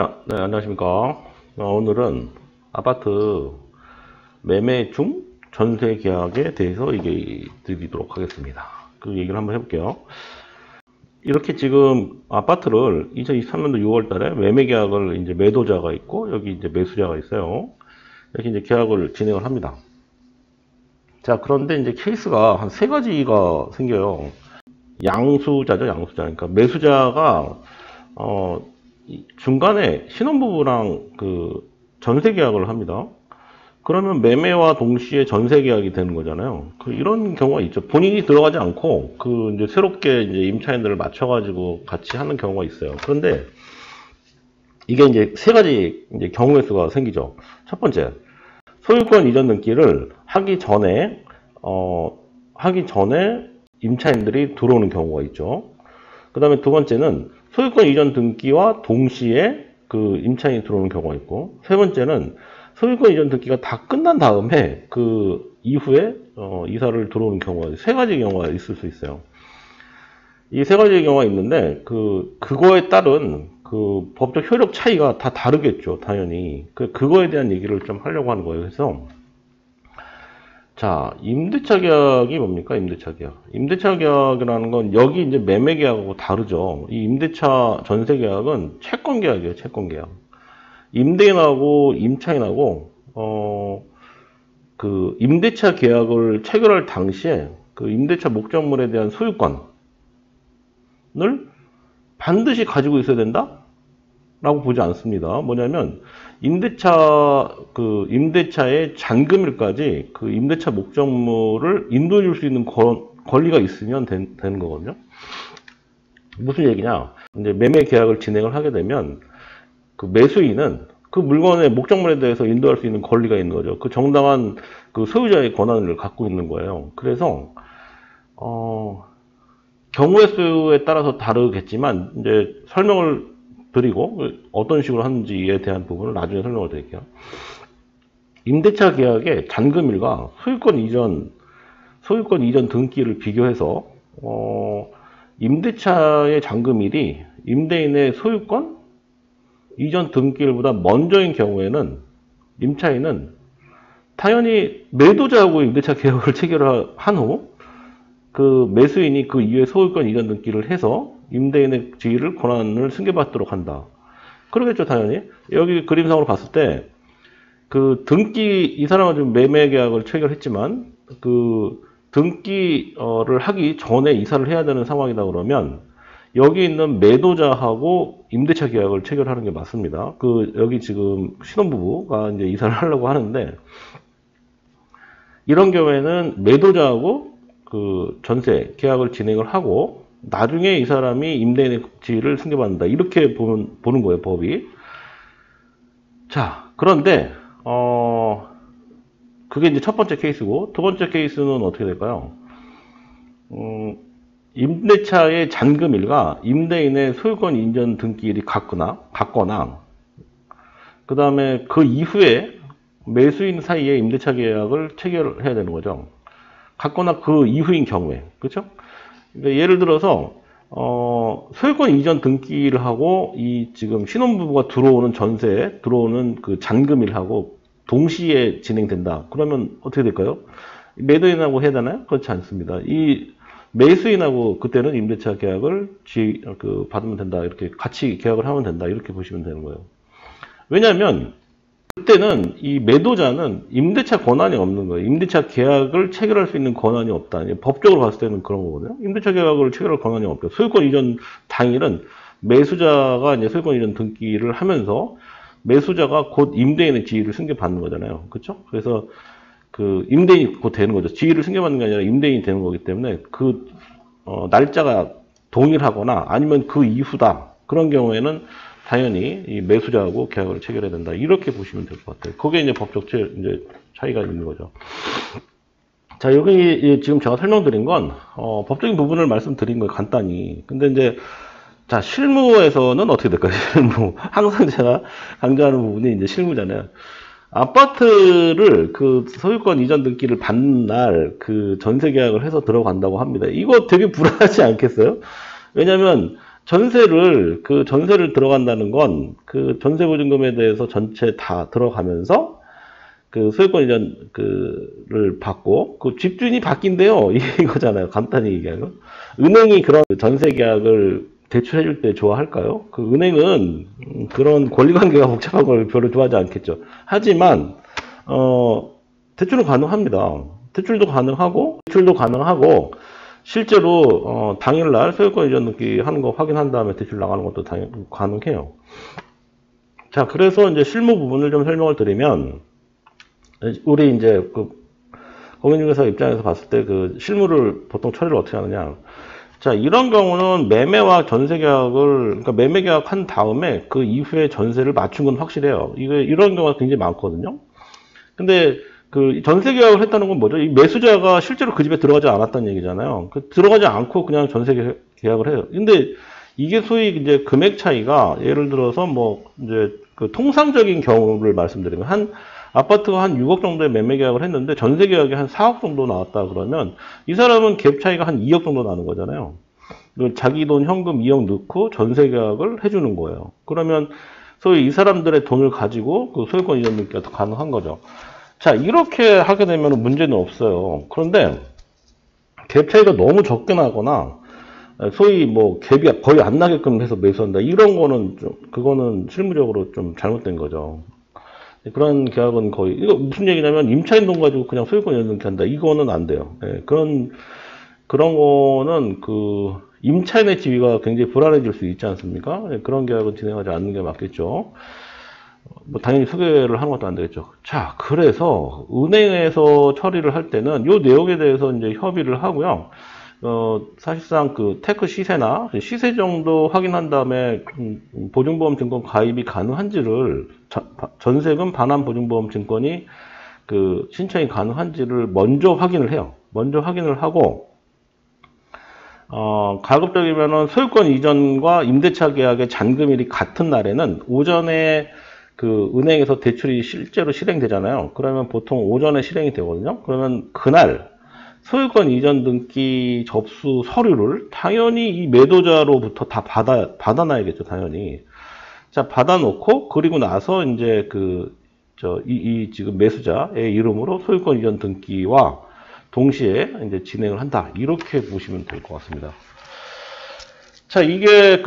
자, 네, 안녕하십니까. 오늘은 아파트 매매 중 전세 계약에 대해서 얘기 드리도록 하겠습니다. 그 얘기를 한번 해볼게요. 이렇게 지금 아파트를 2023년도 6월 달에 매매 계약을 이제 매도자가 있고, 여기 이제 매수자가 있어요. 이렇게 이제 계약을 진행을 합니다. 자, 그런데 이제 케이스가 한 세 가지가 생겨요. 양수자죠, 양수자. 그러니까 매수자가, 중간에 신혼부부랑 그 전세 계약을 합니다. 그러면 매매와 동시에 전세 계약이 되는 거잖아요. 이런 경우가 있죠. 본인이 들어가지 않고 이제 새롭게 이제 임차인들을 맞춰가지고 같이 하는 경우가 있어요. 그런데 이게 이제 세 가지 이제 경우의 수가 생기죠. 첫 번째, 소유권 이전 등기를 하기 전에 임차인들이 들어오는 경우가 있죠. 그 다음에 두 번째는 소유권 이전 등기와 동시에 그 임차인이 들어오는 경우가 있고, 세 번째는 소유권 이전 등기가 다 끝난 다음에 그 이후에 이사를 들어오는 경우가, 세 가지 경우가 있을 수 있어요. 이 세 가지 경우가 있는데 그거에 따른 그 법적 효력 차이가 다 다르겠죠, 당연히. 그거에 대한 얘기를 좀 하려고 하는 거예요. 그래서 자, 임대차 계약이 뭡니까? 임대차 계약. 임대차 계약이라는 건 여기 이제 매매 계약하고 다르죠. 이 임대차 전세 계약은 채권 계약이에요, 채권 계약. 임대인하고 임차인하고 그 임대차 계약을 체결할 당시에 그 임대차 목적물에 대한 소유권을 반드시 가지고 있어야 된다? 라고 보지 않습니다. 뭐냐면 임대차의 잔금일까지 그 임대차 목적물을 인도해 줄 수 있는 권리가 있으면 되는 거거든요. 무슨 얘기냐? 이제 매매 계약을 진행을 하게 되면 그 매수인은 그 물건의 목적물에 대해서 인도할 수 있는 권리가 있는 거죠. 그 정당한 그 소유자의 권한을 갖고 있는 거예요. 그래서 경우의 수에 따라서 다르겠지만 이제 설명을 드리고 어떤 식으로 하는지에 대한 부분을 나중에 설명을 드릴게요. 임대차 계약의 잔금일과 소유권 이전 등기를 비교해서 임대차의 잔금일이 임대인의 소유권 이전 등기일보다 먼저인 경우에는 임차인은 당연히 매도자하고 임대차 계약을 체결한 후 그 매수인이 그 이후에 소유권 이전 등기를 해서 임대인의 지위를 권한을 승계받도록 한다. 그러겠죠, 당연히. 여기 그림상으로 봤을 때 그 등기, 이 사람은 지금 매매 계약을 체결했지만 그 등기를 하기 전에 이사를 해야 되는 상황이다 그러면 여기 있는 매도자하고 임대차 계약을 체결하는 게 맞습니다. 여기 지금 신혼부부가 이제 이사를 하려고 하는데, 이런 경우에는 매도자하고 그 전세 계약을 진행을 하고 나중에 이 사람이 임대인의 지위를 승계받는다, 이렇게 보는 거예요, 법이. 자, 그런데 그게 이제 첫 번째 케이스고, 두 번째 케이스는 어떻게 될까요? 임대차의 잔금일과 임대인의 소유권 이전 등기일이 같거나 그 다음에 그 이후에 매수인 사이에 임대차 계약을 체결해야 되는 거죠. 같거나 그 이후인 경우에, 그렇죠? 그러니까 예를 들어서 소유권 이전 등기를 하고 이 지금 신혼부부가 들어오는 그 잔금일하고 동시에 진행된다. 그러면 어떻게 될까요? 매도인하고 해야 되나요? 그렇지 않습니다. 이 매수인하고 그때는 임대차 계약을 받으면 된다, 이렇게 같이 계약을 하면 된다, 이렇게 보시면 되는 거예요. 왜냐하면 그때는 이 매도자는 임대차 권한이 없는 거예요. 임대차 계약을 체결할 수 있는 권한이 없다. 법적으로 봤을 때는 그런 거거든요. 임대차 계약을 체결할 권한이 없죠. 소유권 이전 당일은 매수자가 이제 소유권 이전 등기를 하면서 매수자가 곧 임대인의 지위를 승계받는 거잖아요. 그렇죠? 그래서 그 임대인이 곧 되는 거죠. 지위를 승계받는 게 아니라 임대인이 되는 거기 때문에 날짜가 동일하거나 아니면 그 이후다, 그런 경우에는 당연히 이 매수자하고 계약을 체결해야 된다, 이렇게 보시면 될 것 같아요. 그게 이제 법적 이제 차이가 있는 거죠. 자, 여기 지금 제가 설명드린 건 법적인 부분을 말씀드린 거예요, 간단히. 근데 이제 자, 실무에서는 어떻게 될까요? 실무. 항상 제가 강조하는 부분이 이제 실무잖아요. 아파트를 그 소유권 이전 등기를 받는 날 그 전세 계약을 해서 들어간다고 합니다. 이거 되게 불안하지 않겠어요? 왜냐면 그 전세를 들어간다는 건 그 전세보증금에 대해서 전체 다 들어가면서 그 소유권 이전 그를 받고 그 집주인이 바뀐대요. 이거잖아요. 간단히 얘기하면. 은행이 그런 전세 계약을 대출해 줄 때 좋아할까요? 그 은행은 그런 권리관계가 복잡한 걸 별로 좋아하지 않겠죠. 하지만 대출은 가능합니다. 대출도 가능하고 실제로 당일날 소유권 이전 등기 하는 거 확인한 다음에 대출 나가는 것도 가능해요. 자, 그래서 이제 실무 부분을 좀 설명을 드리면 우리 이제 그 공인중개사 입장에서 봤을 때 그 실무를 보통 처리를 어떻게 하느냐. 자, 이런 경우는 매매와 전세 계약을, 그러니까 매매 계약한 다음에 그 이후에 전세를 맞춘 건 확실해요. 이런 경우가 굉장히 많거든요. 근데 그 전세 계약을 했다는 건 뭐죠? 이 매수자가 실제로 그 집에 들어가지 않았다는 얘기잖아요. 들어가지 않고 그냥 전세 계약을 해요. 근데 이게 소위 이제 금액 차이가 예를 들어서 뭐 이제 그 통상적인 경우를 말씀드리면 한 아파트가 한 6억 정도의 매매 계약을 했는데 전세 계약이 한 4억 정도 나왔다 그러면 이 사람은 갭 차이가 한 2억 정도 나는 거잖아요. 자기 돈 현금 2억 넣고 전세 계약을 해주는 거예요. 그러면 소위 이 사람들의 돈을 가지고 그 소유권 이전 등기가 가능한 거죠. 자, 이렇게 하게 되면 문제는 없어요. 그런데 갭 차이가 너무 적게 나거나 소위 뭐 갭이 거의 안 나게끔 해서 매수한다. 이런 거는 그거는 실무적으로 좀 잘못된 거죠. 그런 계약은 거의, 이거 무슨 얘기냐면 임차인 돈 가지고 그냥 소유권 이전 등기 한다. 이거는 안 돼요. 그런 거는 그 임차인의 지위가 굉장히 불안해질 수 있지 않습니까? 그런 계약은 진행하지 않는 게 맞겠죠. 뭐 당연히 소개를 하는 것도 안 되겠죠. 자, 그래서 은행에서 처리를 할 때는 이 내용에 대해서 이제 협의를 하고요. 사실상 그 테크 시세나 시세 정도 확인한 다음에 보증보험 증권 가입이 가능한지를 전세금 반환 보증보험 증권이 그 신청이 가능한지를 먼저 확인을 해요. 먼저 확인을 하고 가급적이면은 소유권 이전과 임대차 계약의 잔금일이 같은 날에는 오전에 그 은행에서 대출이 실제로 실행되잖아요. 그러면 보통 오전에 실행이 되거든요. 그러면 그날 소유권 이전 등기 접수 서류를 당연히 이 매도자로부터 다 받아놔야겠죠, 당연히. 자, 받아놓고, 그리고 나서 이제 지금 매수자의 이름으로 소유권 이전 등기와 동시에 이제 진행을 한다. 이렇게 보시면 될 것 같습니다. 자, 이게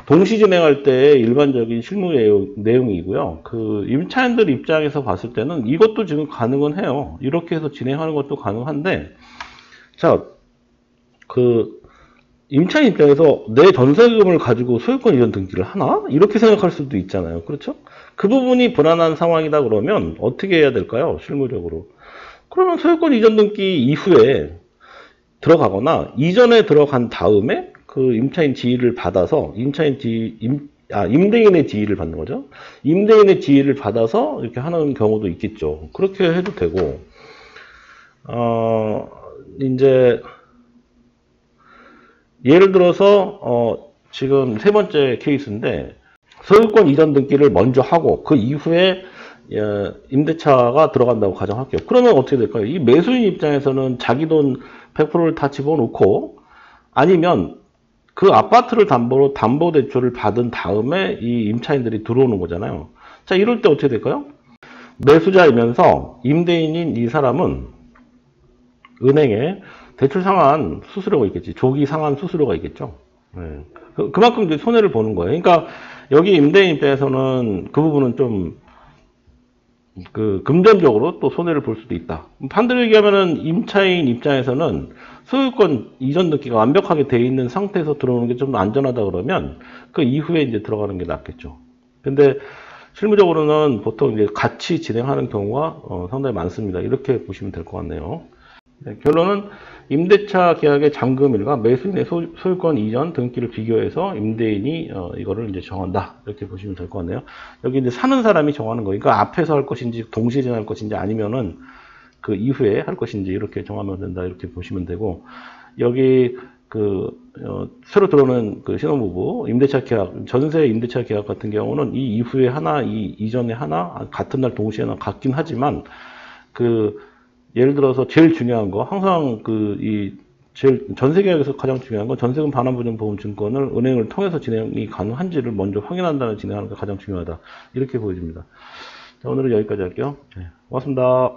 동시 진행할 때 일반적인 실무 내용이고요. 그 임차인들 입장에서 봤을 때는 이것도 지금 가능은 해요. 이렇게 해서 진행하는 것도 가능한데, 자, 임차인 입장에서 내 전세금을 가지고 소유권 이전 등기를 하나? 이렇게 생각할 수도 있잖아요. 그렇죠? 그 부분이 불안한 상황이다 그러면 어떻게 해야 될까요? 실무적으로. 그러면 소유권 이전 등기 이후에 들어가거나 이전에 들어간 다음에 그 임차인 지위를 받아서 임대인의 지위를 받는 거죠. 임대인의 지위를 받아서 이렇게 하는 경우도 있겠죠. 그렇게 해도 되고, 이제 예를 들어서 지금 세 번째 케이스인데 소유권 이전 등기를 먼저 하고 그 이후에 임대차가 들어간다고 가정할게요. 그러면 어떻게 될까요? 이 매수인 입장에서는 자기 돈 100%를 다 집어넣고 아니면 그 아파트를 담보로 담보대출을 받은 다음에 이 임차인들이 들어오는 거잖아요. 자, 이럴 때 어떻게 될까요? 매수자이면서 임대인인 이 사람은 은행에 대출 상환 수수료가 있겠지. 조기 상환 수수료가 있겠죠. 네. 그만큼 이제 손해를 보는 거예요. 그러니까 여기 임대인 입장에서는 그 부분은 좀 금전적으로 또 손해를 볼 수도 있다. 반대로 얘기하면은 임차인 입장에서는 소유권 이전 등기가 완벽하게 돼 있는 상태에서 들어오는 게 좀 안전하다 그러면 그 이후에 이제 들어가는 게 낫겠죠. 근데 실무적으로는 보통 이제 같이 진행하는 경우가 상당히 많습니다. 이렇게 보시면 될 것 같네요. 네, 결론은 임대차 계약의 잔금일과 매수인의 소유권 이전 등기를 비교해서 임대인이 이거를 이제 정한다. 이렇게 보시면 될 것 같네요. 여기 이제 사는 사람이 정하는 거니까 그러니까 앞에서 할 것인지 동시에 진행할 것인지 아니면은 그 이후에 할 것인지 이렇게 정하면 된다. 이렇게 보시면 되고 여기 새로 들어오는 그 신혼부부 임대차 계약, 전세 임대차 계약 같은 경우는 이 이후에 하나, 이 이전에 하나, 같은 날 동시에 하나 같긴 하지만 예를 들어서 제일 중요한 거 항상 제일 전세계약에서 가장 중요한 건 전세금 반환부정보험증권을 은행을 통해서 진행이 가능한지를 먼저 확인한다는 진행하는 게 가장 중요하다. 이렇게 보여집니다. 자, 오늘은 여기까지 할게요. 네, 고맙습니다.